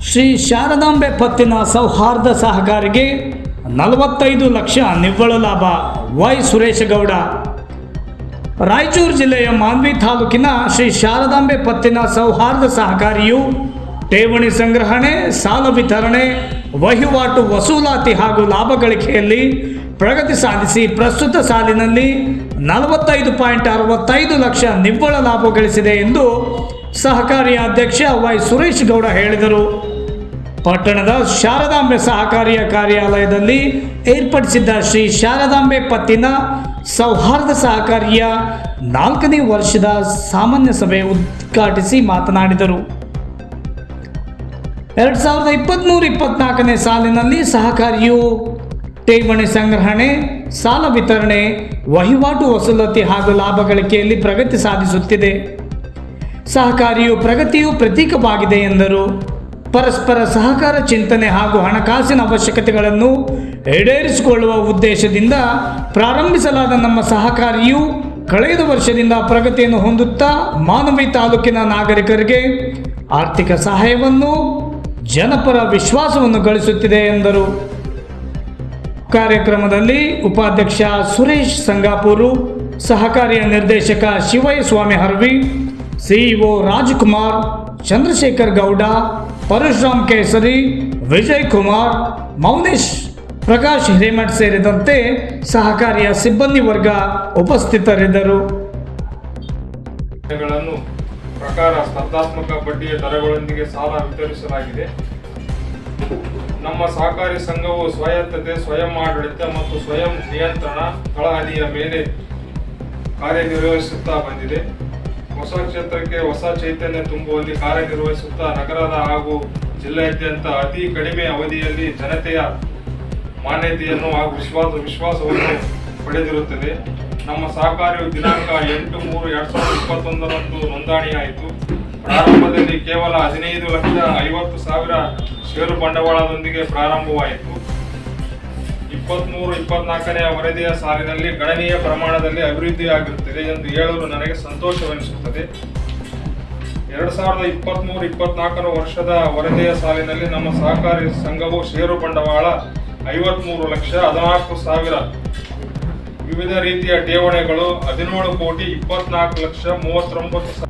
ಶ್ರೀ ಶಾರದಾಂಬೆ ಪತ್ತಿನ ಸೌಹಾರ್ದ ಸಹಕಾರಿಗೆ 45 ಲಕ್ಷ ನಿವ್ವಳ ಲಾಭ. ವೈ ಸುರೇಶಗೌಡ. ರಾಯಚೂರು ಜಿಲ್ಲೆಯ ಮಾನ್ವಿ ತಾಲೂಕಿನ ಶ್ರೀ ಶಾರದಾಂಬೆ ಪತ್ತಿನ ಸೌಹಾರ್ದ ಸಹಕಾರಿಯು ಠೇವಣಿ ಸಂಗ್ರಹಣೆ, ಸಾಲ ವಿತರಣೆ, ವಹಿವಾಟು ವಸೂಲಾತಿ ಹಾಗೂ ಲಾಭ ಗಳಿಕೆಯಲ್ಲಿ ಪ್ರಗತಿ ಸಾಧಿಸಿ ಪ್ರಸ್ತುತ ಸಾಲಿನಲ್ಲಿ 45.65 ಲಕ್ಷ ನಿವ್ವಳ ಲಾಭ ಗಳಿಸಿದೆ ಎಂದು ಸಹಕಾರಿಯ ಅಧ್ಯಕ್ಷ ವೈ ಸುರೇಶ್ ಗೌಡ ಹೇಳಿದರು. ಪಟ್ಟಣದ ಶಾರದಾಂಬೆ ಸಹಕಾರಿಯ ಕಾರ್ಯಾಲಯದಲ್ಲಿ ಏರ್ಪಡಿಸಿದ್ದ ಶ್ರೀ ಶಾರದಾಂಬೆ ಪತ್ತಿನ ಸೌಹಾರ್ದ ಸಹಕಾರಿಯ 4ನೇ ವರ್ಷದ ಸಾಮಾನ್ಯ ಸಭೆ ಉದ್ಘಾಟಿಸಿ ಮಾತನಾಡಿದರು. 2023-24ನೇ ಸಾಲಿನಲ್ಲಿ ಸಹಕಾರಿಯು ಠೇವಣಿ ಸಂಗ್ರಹಣೆ, ಸಾಲ ವಿತರಣೆ, ವಹಿವಾಟು ವಸೂಲಾತಿ ಹಾಗೂ ಲಾಭ ಗಳಿಕೆಯಲ್ಲಿ ಪ್ರಗತಿ ಸಾಧಿಸುತ್ತಿದೆ. ಸಹಕಾರಿಯು ಪ್ರಗತಿಯು ಪ್ರತೀಕವಾಗಿದೆ ಎಂದರು. ಪರಸ್ಪರ ಸಹಕಾರ ಚಿಂತನೆ ಹಾಗೂ ಹಣಕಾಸಿನ ಅವಶ್ಯಕತೆಗಳನ್ನು ಈಡೇರಿಸಿಕೊಳ್ಳುವ ಉದ್ದೇಶದಿಂದ ಪ್ರಾರಂಭಿಸಲಾದ ನಮ್ಮ ಸಹಕಾರಿಯು ಕಳೆದ ವರ್ಷದಿಂದ ಪ್ರಗತಿಯನ್ನು ಹೊಂದುತ್ತಾ ಮಾನ್ವಿ ತಾಲೂಕಿನ ನಾಗರಿಕರಿಗೆ ಆರ್ಥಿಕ ಸಹಾಯವನ್ನು, ಜನಪರ ವಿಶ್ವಾಸವನ್ನು ಗಳಿಸುತ್ತಿದೆ ಎಂದರು. ಕಾರ್ಯಕ್ರಮದಲ್ಲಿ ಉಪಾಧ್ಯಕ್ಷ ಸುರೇಶ್ ಸಂಗಾಪುರು, ಸಹಕಾರಿಯ ನಿರ್ದೇಶಕ ಶಿವಯ್ಯ ಸ್ವಾಮಿ ಹರ್ವಿ, ಸಿಇಒ ರಾಜಕುಮಾರ್, ಚಂದ್ರಶೇಖರ್ ಗೌಡ, ಪರಶುರಾಮ್ ಕೇಸರಿ, ವಿಜಯ್ ಕುಮಾರ್, ಮೌನೇಶ್, ಪ್ರಕಾಶ್ ಹಿರೇಮಠ್ ಸೇರಿದಂತೆ ಸಹಕಾರಿಯ ಸಿಬ್ಬಂದಿ ವರ್ಗ ಉಪಸ್ಥಿತರಿದ್ದರು. ಪ್ರಕಾರ ಸ್ಪರ್ಧಾತ್ಮಕ ಬಡ್ಡಿಯ ದರಗಳೊಂದಿಗೆ ಸಾಲ ವಿತರಿಸಲಾಗಿದೆ. ನಮ್ಮ ಸಹಕಾರಿ ಸಂಘವು ಸ್ವಾಯತ್ತತೆ, ಸ್ವಯಂ ಆಡಳಿತ ಮತ್ತು ಸ್ವಯಂ ನಿಯಂತ್ರಣ ತಳಹದಿಯ ಮೇಲೆ ಕಾರ್ಯನಿರ್ವಹಿಸುತ್ತಾ ಬಂದಿದೆ. ಹೊಸ ಕ್ಷೇತ್ರಕ್ಕೆ ಹೊಸ ಚೈತನ್ಯ ತುಂಬುವಲ್ಲಿ ಕಾರ್ಯನಿರ್ವಹಿಸುತ್ತಾ ನಗರದ ಹಾಗೂ ಜಿಲ್ಲೆಯಾದ್ಯಂತ ಅತಿ ಕಡಿಮೆ ಅವಧಿಯಲ್ಲಿ ಜನತೆಯ ಮಾನ್ಯತೆಯನ್ನು ಹಾಗೂ ವಿಶ್ವಾಸವನ್ನು ಪಡೆದಿರುತ್ತದೆ. ನಮ್ಮ ಸಹಕಾರಿಯು ದಿನಾಂಕ 8/3/2021 ನೋಂದಣಿಯಾಯಿತು. ಪ್ರಾರಂಭದಲ್ಲಿ ಕೇವಲ 15,50,000 ಷೇರು ಬಂಡವಾಳದೊಂದಿಗೆ ಪ್ರಾರಂಭವಾಯಿತು. 23-24ನೇ ವರದಿಯ ಸಾಲಿನಲ್ಲಿ ಗಣನೀಯ ಪ್ರಮಾಣದಲ್ಲಿ ಅಭಿವೃದ್ಧಿಯಾಗಿರುತ್ತದೆ ಎಂದು ಹೇಳಲು ನನಗೆ ಸಂತೋಷವೆನಿಸುತ್ತದೆ. 2023-24 ವರ್ಷದ ವರದಿಯ ಸಾಲಿನಲ್ಲಿ ನಮ್ಮ ಸಹಕಾರಿ ಸಂಘವು ಷೇರು ಬಂಡವಾಳ 53,14,000, ವಿವಿಧ ರೀತಿಯ ಠೇವಣಿಗಳು 17,24,39,000